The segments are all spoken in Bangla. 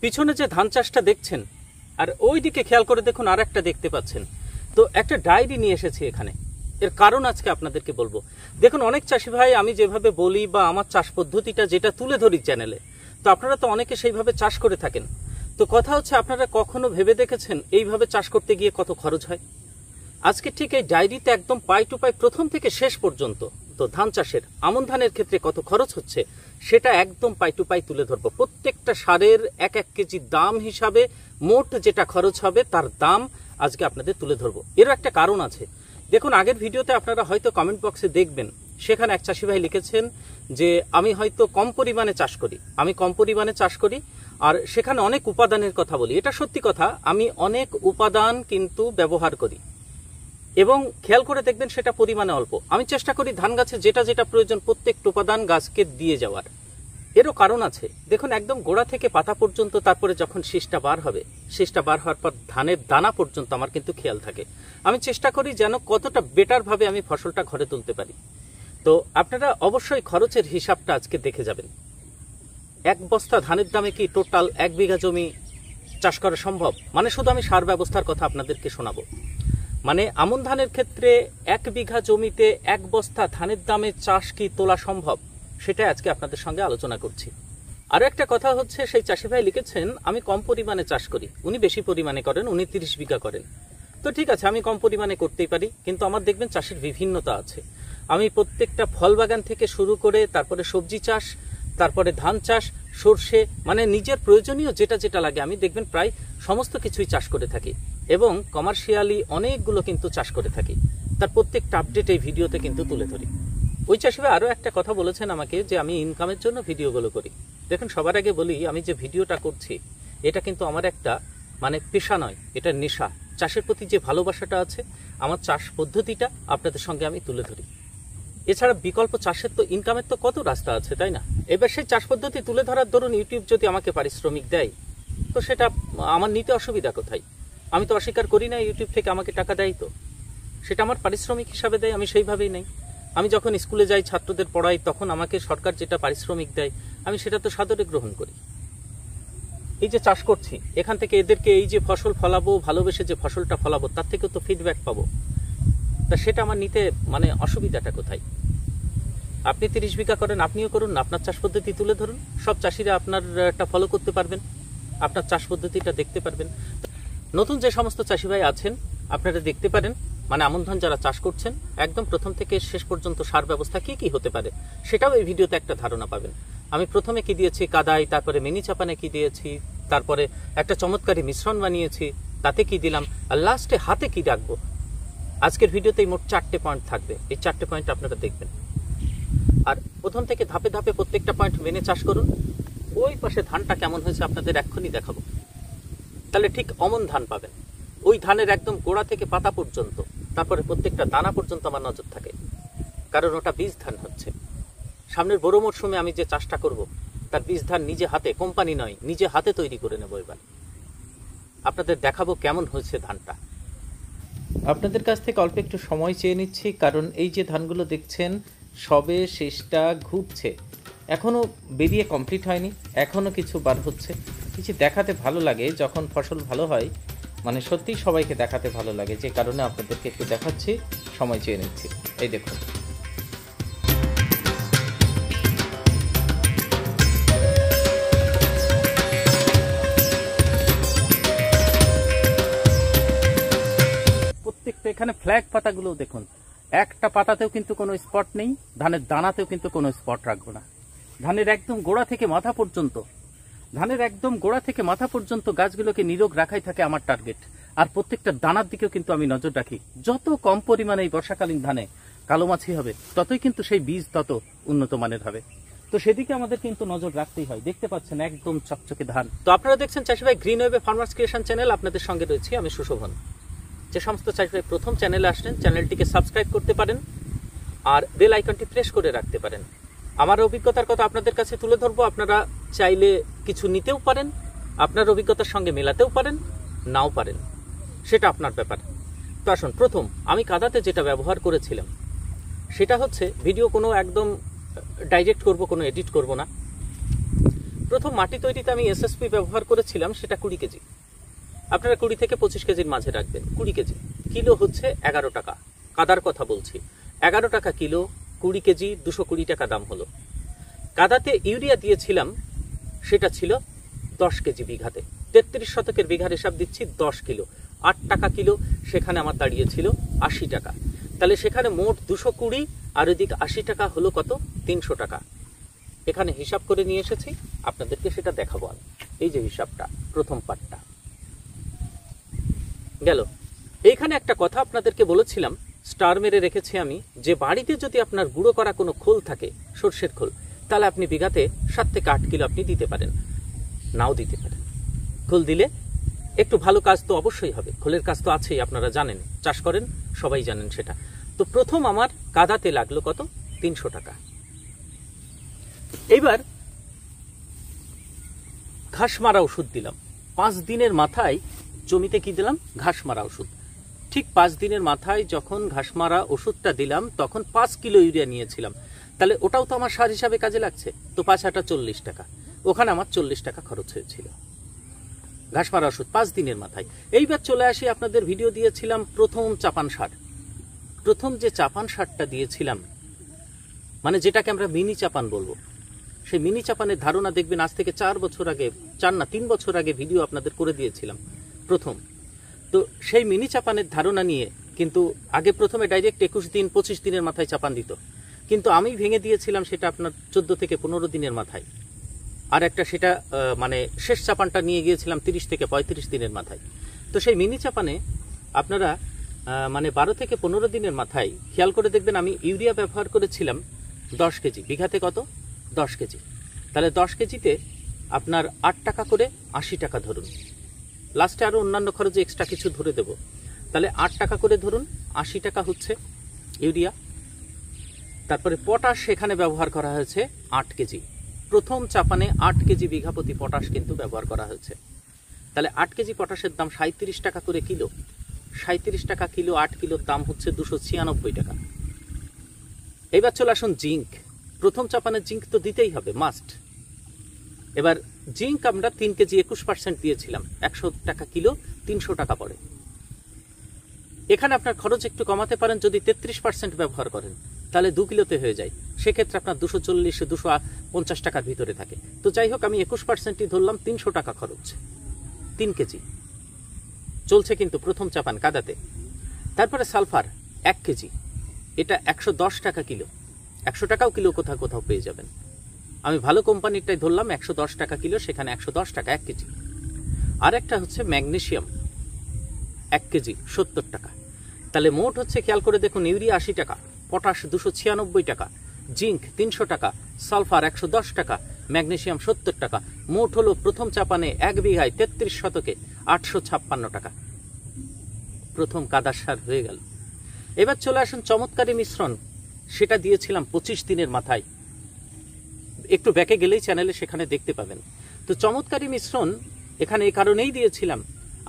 পিছনে যে ধান চাষটা দেখছেন আর ওই দিকে খেয়াল করে দেখুন আর একটা দেখতে পাচ্ছেন। তো একটা ডায়েরি নিয়ে এসেছি এখানে, এর কারণ আজকে আপনাদেরকে বলবো। দেখুন অনেক চাষি ভাই আমি যেভাবে বলি বা আমার চাষ পদ্ধতিটা যেটা তুলে ধরি চ্যানেলে, তো আপনারা তো অনেকে সেইভাবে চাষ করে থাকেন। তো কথা হচ্ছে আপনারা কখনো ভেবে দেখেছেন এইভাবে চাষ করতে গিয়ে কত খরচ হয়? আজকে ঠিক এই ডায়েরিতে একদম পাই টু পাই প্রথম থেকে শেষ পর্যন্ত তো ধান চাষের আমন ধানের ক্ষেত্রে কত খরচ হচ্ছে সেটা একদম পাই টু পাই তুলে ধরবো। প্রত্যেকটা সারের এক এক কেজি দাম হিসাবে মোট যেটা খরচ হবে তার দাম আজকে আপনাদের তুলে ধরবো। এরও একটা কারণ আছে। দেখুন আগের ভিডিওতে আপনারা হয়তো কমেন্ট বক্সে দেখবেন, সেখানে এক চাষি ভাই লিখেছেন যে আমি হয়তো কম পরিমাণে চাষ করি, আর সেখানে অনেক উপাদানের কথা বলি। এটা সত্যি কথা, আমি অনেক উপাদান কিন্তু ব্যবহার করি এবং খেয়াল করে দেখবেন সেটা পরিমাণে অল্প। আমি চেষ্টা করি ধান গাছে যেটা যেটা প্রয়োজন প্রত্যেকটা উপাদান গাছকে দিয়ে যাওয়ার। এরও কারণ আছে। দেখুন একদম গোড়া থেকে পাতা পর্যন্ত, তারপরে যখন শীষটা বার হবে, শীষটা বার হওয়ার পর ধানের দানা পর্যন্ত আমার কিন্তু খেয়াল থাকে। আমি চেষ্টা করি যেন কতটা বেটার ভাবে আমি ফসলটা ঘরে তুলতে পারি। তো আপনারা অবশ্যই খরচের হিসাবটা আজকে দেখে যাবেন। এক বস্তা ধানের দামে কি টোটাল 1 বিঘা জমি চাষ করা সম্ভব? মানে শুধু আমি সার ব্যবস্থার কথা আপনাদেরকে শোনাবো। মানে আমন ধানের ক্ষেত্রে 1 বিঘা জমিতে 1 বস্তা ধানের দামে চাষ কি তোলা সম্ভব, সেটা আজকে আপনাদের সঙ্গে আলোচনা করছি। আরো একটা কথা হচ্ছে, সেই চাষি ভাই লিখেছেন আমি কম পরিমাণে চাষ করি, উনি বেশি পরিমাণে করেন, উনি 30 বিঘা করেন। তো ঠিক আছে, আমি কম পরিমাণে করতেই পারি, কিন্তু আমার দেখবেন চাষের বিভিন্নতা আছে। আমি প্রত্যেকটা ফল বাগান থেকে শুরু করে তারপরে সবজি চাষ, তারপরে ধান চাষ, সর্ষে, মানে নিজের প্রয়োজনীয় যেটা যেটা লাগে আমি দেখবেন প্রায় সমস্ত কিছুই চাষ করে থাকি এবং কমার্শিয়ালি অনেকগুলো কিন্তু চাষ করে থাকি। তার প্রত্যেকটা আপডেট এই ভিডিওতে কিন্তু তুলে ধরি। ওই চাষি ভাই আরো একটা কথা বলেছেন আমাকে যে আমি ইনকামের জন্য ভিডিওগুলো করি। দেখুন সবার আগে বলি, আমি যে ভিডিওটা করছি এটা কিন্তু আমার একটা মানে পেশা নয়, এটা নেশা। চাষের প্রতি যে ভালোবাসাটা আছে, আমার চাষ পদ্ধতিটা আপনাদের সঙ্গে আমি তুলে ধরি। এছাড়া বিকল্প চাষের তো ইনকামের তো কত রাস্তা আছে, তাই না? এবার সেই চাষ পদ্ধতি তুলে ধরার দরুন ইউটিউব যদি আমাকে পারিশ্রমিক দেয় তো সেটা আমার নিতে অসুবিধা কোথায়? আমি তো অস্বীকার করি না ইউটিউব থেকে আমাকে টাকা দেয়, তো সেটা আমার পারিশ্রমিক হিসাবে দেয়, আমি সেইভাবেই নেই। আমি যখন স্কুলে যাই ছাত্রদের পড়াই তখন আমাকে সরকার যেটা পারিশ্রমিক দেয় আমি সেটা তো সাদরে গ্রহণ করি। এই যে চাষ করছি এখান থেকে এদেরকে এই যে ফসল ফলাবো, ভালোবেসে যে ফসলটা ফলাবো তার থেকেও তো ফিডব্যাক পাবো, তা সেটা আমার নিতে মানে অসুবিধাটা কোথায়? আপনি 30 বিঘা করেন, আপনিও করুন, আপনার চাষ পদ্ধতি তুলে ধরুন, সব চাষিরা আপনারটা ফলো করতে পারবেন, আপনার চাষ পদ্ধতিটা দেখতে পারবেন। নতুন যে সমস্ত চাষি ভাই আছেন আপনারা দেখতে পারেন, মানে আমন ধান যারা চাষ করছেন একদম প্রথম থেকে শেষ পর্যন্ত সার ব্যবস্থা কি কি হতে পারে সেটাও এই ভিডিওতে একটা ধারণা পাবেন। আমি প্রথমে কি দিয়েছি কাদাই, তারপরে মিনি চাপানে কি দিয়েছি, তারপরে একটা চমৎকারী মিশ্রণ বানিয়েছি, তাতে কি দিলাম, আর লাস্টে হাতে কি রাখবো। আজকের ভিডিওতে মোট 4টে পয়েন্ট থাকবে, এই 4টে পয়েন্ট আপনারা দেখবেন। আর প্রথম থেকে ধাপে ধাপে প্রত্যেকটা পয়েন্ট মেনে চাষ করুন। ওই পাশে ধানটা কেমন হয়েছে আপনাদের এক্ষুনি দেখাবো, তাহলে ঠিক অমন ধান পাবেন। ওই ধানের একদম গোড়া থেকে পাতা পর্যন্ত, তারপরে প্রত্যেকটা দানা পর্যন্ত আমার নজর থাকে, কারণ ওটা বীজ ধান হচ্ছে। সামনের বড় মরশুমে আমি যে চাষটা করব তার বীজ ধান নিজে হাতে, কোম্পানি নয়, নিজে হাতে তৈরি করে নেব। এবার আপনাদের দেখাবো কেমন হয়েছে ধানটা। আপনাদের কাছ থেকে অল্প একটু সময় চেয়ে নিচ্ছি, কারণ এই যে ধানগুলো দেখছেন সবে শেষটা ঘুরছে, এখনো বেরিয়ে কমপ্লিট হয়নি, এখনো কিছু বার হচ্ছে। কিছু দেখাতে ভালো লাগে যখন ফসল ভালো হয়, মানে সত্যিই সবাইকে দেখাতে ভালো লাগে, যে কারণে আপনাদেরকে একটু দেখাচ্ছি, সময় চেয়ে নিচ্ছি। এই দেখুন প্রত্যেকটা এখানে ফ্ল্যাগ পাতাগুলো দেখুন, একটা পাতাতেও কিন্তু কোনো স্পট নেই, ধানের দানাতেও কিন্তু কোনো স্পট রাখবো না। ধানের একদম গোড়া থেকে মাথা পর্যন্ত, গাছগুলোকে নিরোগ রাখাই থাকে আমার টার্গেট। আর প্রত্যেকটা দানার দিকেও কিন্তু আমি নজর রাখি। যত কম পরিমাণে এই বর্ষাকালীন ধানে কালোমাছি হবে ততই কিন্তু সেই বীজ তত উন্নত মানের হবে। তো সেদিকে আমাদের কিন্তু নজর রাখতেই হয়। দেখতে পাচ্ছেন একদম চকচকে ধান। তো আপনারা দেখছেন চাষি ভাই গ্রিন ওয়েভে ফার্মার্স ক্রিয়েশন চ্যানেল, আপনাদের সঙ্গে রয়েছি আমি সুশোভন। যে সমস্ত চাষি ভাই প্রথম চ্যানেলে আসলেন চ্যানেলটিকে সাবস্ক্রাইব করতে পারেন আর বেল আইকনটি প্রেস করে রাখতে পারেন। আমার অভিজ্ঞতার কথা আপনাদের কাছে তুলে ধরবো, আপনারা চাইলে কিছু নিতেও পারেন, আপনার অভিজ্ঞতার সঙ্গে মেলাতেও পারেন, নাও পারেন, সেটা আপনার ব্যাপার। তো আসুন, প্রথম আমি কাদাতে যেটা ব্যবহার করেছিলাম সেটা হচ্ছে, ভিডিও কোনো একদম ডাইরেক্ট করব, কোনো এডিট করব না। প্রথম মাটি তৈরিতে আমি এসএসপি ব্যবহার করেছিলাম, সেটা 20 কেজি। আপনারা 20 থেকে 25 কেজির মাঝে রাখবেন। 20 কেজি, কিলো হচ্ছে 11 টাকা। কাদার কথা বলছি, 11 টাকা কিলো, 20 কেজি 220 টাকা দাম হলো। কাদাতে ইউরিয়া দিয়েছিলাম, সেটা ছিল 10 কেজি বিঘাতে। 33 শতকের বিঘার হিসাব দিচ্ছি, 10 কিলো 8 টাকা কিলো, সেখানে আমার দাঁড়িয়েছিল 80 টাকা। তাহলে সেখানে মোট 220 আর ওইদিক 80 টাকা হলো কত? 300 টাকা। এখানে হিসাব করে নিয়ে এসেছি, আপনাদেরকে সেটা দেখাবো আমি। এই যে হিসাবটা, প্রথম পার্টটা গেল। এইখানে একটা কথা আপনাদেরকে বলেছিলাম, স্টার মেরে রেখেছি আমি, যে বাড়িতে যদি আপনার গুঁড়ো করা কোনো খোল থাকে, সর্ষের খোল, তাহলে আপনি বিঘাতে 7 থেকে 8 কিলো আপনি দিতে পারেন, নাও দিতে পারেন। খোল দিলে একটু ভালো কাজ তো অবশ্যই হবে, খোলের কাজ তো আছেই, আপনারা জানেন, চাষ করেন সবাই জানেন সেটা। তো প্রথম আমার কাদাতে লাগলো কত? 300 টাকা। এইবার ঘাস মারা ওষুধ দিলাম 5 দিনের মাথায়। জমিতে কি দিলাম? ঘাস মারা ওষুধ। ঠিক 5 দিনের মাথায় যখন ঘাস মারা ওষুধটা দিলাম, তখন 5 কিলো ইউরিয়া নিয়েছিলাম। তাহলে ওটাও তো আমার সার হিসাবে কাজে লাগছে। তো 5 আটা 40 টাকা, ওখানে আমার 40 টাকা খরচ হয়েছিল ঘাস মারা ওষুধ 5 দিনের মাথায়। এইবার চলে আসি, আপনাদের ভিডিও দিয়েছিলাম প্রথম চাপান সার। প্রথম যে চাপান সারটা দিয়েছিলাম, মানে যেটাকে আমরা মিনি চাপান বলবো, সেই মিনি চাপানের ধারণা দেখবেন আজ থেকে 4 বছর আগে, 3 বছর আগে ভিডিও আপনাদের করে দিয়েছিলাম প্রথম। তো সেই মিনি চাপানের ধারণা নিয়ে কিন্তু আগে প্রথমে ডাইরেক্ট 21 দিন 25 দিনের মাথায় চাপান দিত, কিন্তু আমি ভেঙে দিয়েছিলাম সেটা আপনার 14 থেকে 15 দিনের মাথায়। আর একটা সেটা মানে শেষ চাপানটা নিয়ে গিয়েছিলাম 30 থেকে 35 দিনের মাথায়। তো সেই মিনি চাপানে আপনারা মানে 12 থেকে 15 দিনের মাথায় খেয়াল করে দেখবেন আমি ইউরিয়া ব্যবহার করেছিলাম 10 কেজি বিঘাতে। কত? 10 কেজি। তাহলে 10 কেজিতে আপনার 8 টাকা করে 80 টাকা ধরুন, লাস্টে আরও অন্যান্য খরচে এক্সট্রা কিছু ধরে দেব। তাহলে 8 টাকা করে ধরুন, 80 টাকা হচ্ছে ইউরিয়া। তারপরে পটাশ সেখানে ব্যবহার করা হয়েছে 8 কেজি। প্রথম চাপানে 8 কেজি বিঘা প্রতি পটাশ কিন্তু ব্যবহার করা হয়েছে। তাহলে 8 কেজি পটাশের দাম 37 টাকা করে কিলো। 37 টাকা কিলো, 8 কিলোর দাম হচ্ছে 296 টাকা। এবার চলে আসুন জিঙ্ক। প্রথম চাপানের জিঙ্ক তো দিতেই হবে, মাস্ট। এবার জিঙ্ক আমরা 3 কেজি 21% দিয়েছিলাম, 100 টাকা কিলো, 300 টাকা পড়ে। এখানে আপনার খরচ একটু কমাতে পারেন যদি 33% ব্যবহার করেন, তাহলে 2 কিলোতে হয়ে যায়। সেক্ষেত্রে আপনার 240-250 টাকার ভিতরে থাকে। তো যাই হোক, আমি 21%ই ধরলাম, 300 টাকা খরচ। 3 কেজি চলছে কিন্তু প্রথম চাপান কাদাতে। তারপরে সালফার 1 কেজি, এটা 110 টাকা কিলো। 100 টাকাও কিলো কোথাও কোথাও পেয়ে যাবেন। আমি ভালো কোম্পানিরটাই ধরলাম, 110 টাকা কিলো, সেখানে 110 টাকা 1 কেজি। আর একটা হচ্ছে ম্যাগনেসিয়াম 1 কেজি 70 টাকা। তাহলে মোট হচ্ছে, খেয়াল করে দেখুন, ইউরিয়া 80 টাকা, পটাশ 296 টাকা, জিঙ্ক 300 টাকা, সালফার 110 টাকা, ম্যাগনেসিয়াম 70 টাকা। মোট হলো প্রথম চাপানে 1 বিঘায় 33 শতকে 856 টাকা প্রথম কাদার সার হয়ে গেল। এবার চলে আসুন চমৎকারী মিশ্রণ, সেটা দিয়েছিলাম 25 দিনের মাথায়। একটু ব্যাকে গেলেই চ্যানেলে সেখানে দেখতে পাবেন। তো চমৎকারী মিশ্রণ এখানে এই কারণেই দিয়েছিলাম,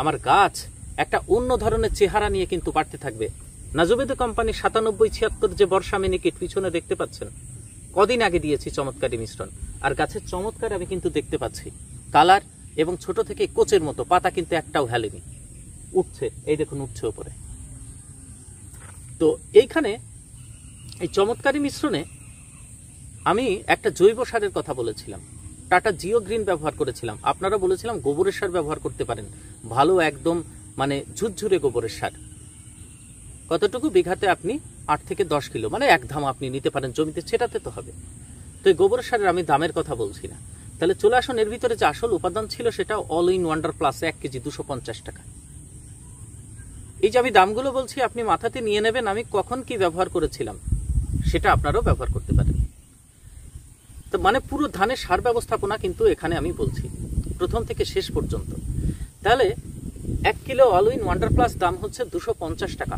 আমার গাছ একটা অন্য ধরনের চেহারা নিয়ে কিন্তু বাড়তে থাকবে। নাজুবেদ কোম্পানি 97-76 যে বর্ষা মিনিকেট পিছনে দেখতে পাচ্ছেন, কদিন আগে দিয়েছি চমৎকারী মিশ্রণ, আর গাছের চমৎকার আমি কিন্তু দেখতে পাচ্ছি কালার, এবং ছোট থেকে কোচের মতো পাতা কিন্তু একটাও হেলেনি, উঠছে, এই দেখুন উঠছে উপরে। তো এইখানে এই চমৎকারী মিশ্রণে আমি একটা জৈব সারের কথা বলেছিলাম, টাটা জিও গ্রিন ব্যবহার করেছিলাম। আপনারা বলেছিলাম গোবরের সার ব্যবহার করতে পারেন, ভালো একদম মানে ঝুরঝুরে গোবরের সার। কতটুকু? বিঘাতে আপনি 8 থেকে 10 কিলো, মানে 1 ধাম আপনি নিতে পারেন, জমিতে ছেটাতে তো হবে। তো এই গোবরের সারের আমি দামের কথা বলছি না। তাহলে চলে আসুন, এর ভিতরে যে আসল উপাদান ছিল সেটা all in wonder plus 1 KG 250 টাকা। এই যে আমি দামগুলো বলছি, আপনি মাথাতে নিয়ে নেবেন আমি কখন কি ব্যবহার করেছিলাম, সেটা আপনারাও ব্যবহার করতে পারেন। তো মানে পুরো ধানের সার ব্যবস্থাপনা কিন্তু এখানে আমি বলছি প্রথম থেকে শেষ পর্যন্ত। তাহলে 1 kilo all in wonder plus দাম হচ্ছে 250 টাকা।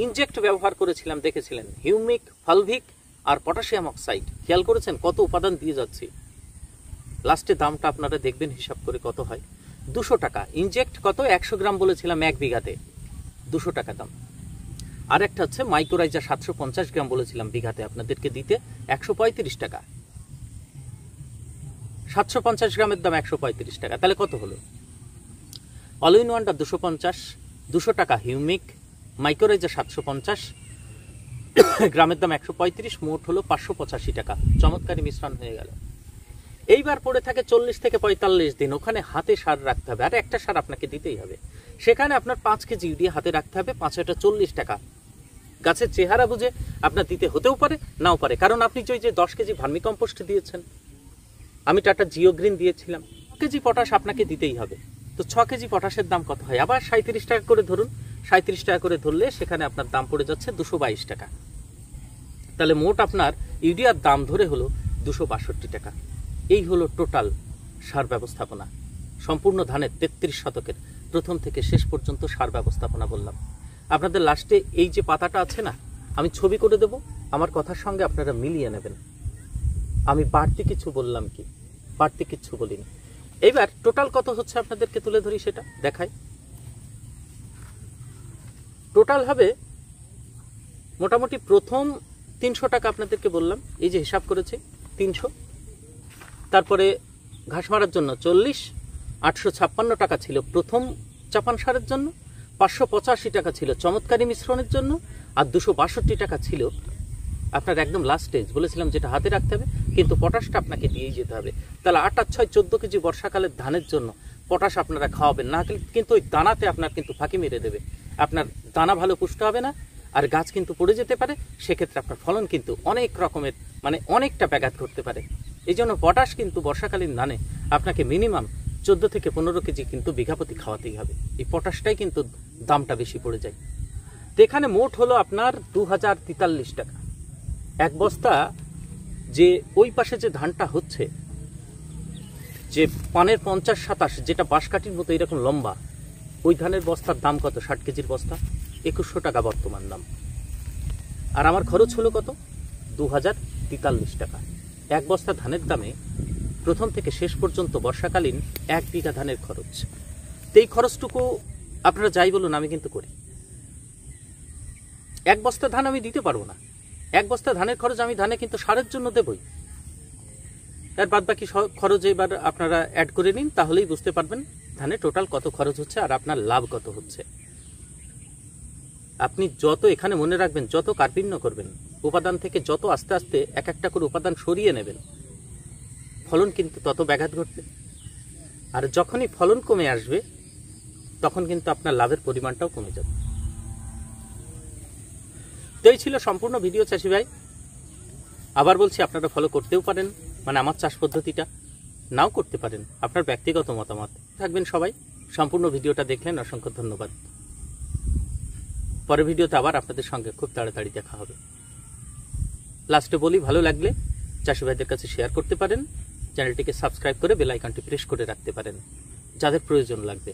ইনজেক্ট ব্যবহার করেছিলাম, দেখেছিলেন, হিউমিক, ফালভিক আর পটাশিয়াম অক্সাইড। খেয়াল করেছেন কত উপাদান দিয়ে যাচ্ছি, লাস্টে দামটা আপনারা দেখবেন হিসাব করে কত হয়। 200 টাকা ইনজেক্ট, কত? 100 গ্রাম বলেছিলাম 1 বিঘাতে, 200 টাকা দাম। আর একটা হচ্ছে মাইক্রোরাইজা 750 গ্রাম বলেছিলাম বিঘাতে আপনাদেরকে দিতে, 135 টাকা। 750 গ্রামের দাম 135 টাকা, তাহলে কত হলো? অল ইন ওয়ানটা 250, 200 টাকা হিউমিক, মাইক্রোরাইজার 750, গ্রামের দাম 135, মোট হলো 585 টাকা। চমৎকারী মিশ্রণ হয়ে গেল। এইবার পড়ে থাকে 40 থেকে 45 দিন, ওখানে হাতে সার রাখতে হবে, আর একটা সার আপনাকে দিতেই হবে। সেখানে আপনার 5 কেজি ইউরিয়া হাতে রাখতে হবে, 540 টাকা। গাছের চেহারা বুঝে আপনার দিতে হতেও পারে, নাও পারে, কারণ আপনি যে 10 কেজি ভার্মি কম্পোস্ট দিয়েছেন, আমি টাটা জিও গ্রিন দিয়েছিলাম, 6 কেজি পটাশ আপনাকে দিতেই হবে। তো 6 কেজি পটাশের দাম কত হয়? আবার 37 টাকা করে ধরুন, 37 টাকা করে ধরলে সেখানে আপনার দাম পড়ে যাচ্ছে 222 টাকা। তাহলে মোট আপনার ইউরিয়ার দাম ধরে হলো 262 টাকা। এই হলো টোটাল সার ব্যবস্থাপনা, সম্পূর্ণ ধানের 33 শতকের প্রথম থেকে শেষ পর্যন্ত সার ব্যবস্থাপনা বললাম। আপনাদের লাস্টে এই যে পাতাটা আছে না, আমি ছবি করে দেব, আমার কথার সঙ্গে আপনারা মিলিয়ে নেবেন। আমি বাড়তি কিছু বললাম কি? বাড়তি কিছু বলিনি। এইবার টোটাল কত হচ্ছে আপনাদেরকে তুলে ধরি, সেটা দেখাই। টোটাল হবে মোটামুটি প্রথম 300 টাকা আপনাদেরকে বললাম, এই যে হিসাব করেছি 300, তারপরে ঘাস মারার জন্য 40, 856 টাকা ছিল প্রথম চাপান সারের জন্য, 585 টাকা ছিল চমৎকারী মিশ্রণের জন্য, আর 262 টাকা ছিল আপনার একদম লাস্ট স্টেজ বলেছিলাম যেটা হাতে রাখতে হবে, কিন্তু পটাশটা আপনাকে দিয়েই যেতে হবে। তাহলে 8 আর 6 14 কেজি বর্ষাকালের ধানের জন্য পটাশ আপনারা খাওয়াবেন না, কিন্তু ওই দানাতে আপনার কিন্তু ফাঁকি মেরে দেবে, আপনার দানা ভালো পুষ্ট হবে না, আর গাছ কিন্তু পড়ে যেতে পারে। সেক্ষেত্রে আপনার ফলন কিন্তু অনেক রকমের অনেকটা ব্যাঘাত ঘটতে পারে। এই জন্য পটাশ কিন্তু বর্ষাকালীন ধানে আপনাকে মিনিমাম 14 থেকে 15 কেজি কিন্তু বিঘাপতি খাওয়াতেই হবে। এই পটাশটাই কিন্তু দামটা বেশি পড়ে যায়। তো এখানে মোট হলো আপনার 2043 টাকা। এক বস্তা যে ওই পাশে যে ধানটা হচ্ছে, যে পানের 50-27, যেটা বাঁশকাঠির মতো এরকম লম্বা, ওই ধানের বস্তার দাম কত? 60 কেজির বস্তা 2100 টাকা বর্তমান দাম। আর আমার খরচ হলো কত? 2043 টাকা। এক বস্তা ধানের দামে প্রথম থেকে শেষ পর্যন্ত বর্ষাকালীন 1 বিঘা ধানের খরচ। তো এই খরচটুকু আপনারা যাই বলুন আমি কিন্তু করি। এক বস্তা ধান আমি দিতে পারবো না, এক বস্তা ধানের খরচ আমি ধানে কিন্তু সারের জন্য দেবই। এর বাদ বাকি খরচ এবার আপনারা অ্যাড করে নিন, তাহলেই বুঝতে পারবেন ধানে টোটাল কত খরচ হচ্ছে আর আপনার লাভ কত হচ্ছে। আপনি যত এখানে মনে রাখবেন, যত কার্পিণ্য করবেন, উপাদান থেকে যত আস্তে আস্তে এক একটা করে উপাদান সরিয়ে নেবেন, ফলন কিন্তু তত ব্যাঘাত ঘটবে। আর যখনই ফলন কমে আসবে তখন কিন্তু আপনার লাভের পরিমাণটাও কমে যাবে। তো এই ছিল সম্পূর্ণ ভিডিও চাষি ভাই। আবার বলছি, আপনারা ফলো করতেও পারেন, আমার চাষ পদ্ধতিটা, নাও করতে পারেন, আপনার ব্যক্তিগত মতামত। থাকবেন সবাই। সম্পূর্ণ ভিডিওটা দেখলেন, অসংখ্য ধন্যবাদ। পরের ভিডিওতে আবার আপনাদের সঙ্গে খুব তাড়াতাড়ি দেখা হবে। লাস্টে বলি, ভালো লাগলে চাষি ভাইদের কাছে শেয়ার করতে পারেন, চ্যানেলটিকে সাবস্ক্রাইব করে বেল আইকনটি প্রেস করে রাখতে পারেন যাদের প্রয়োজন লাগবে।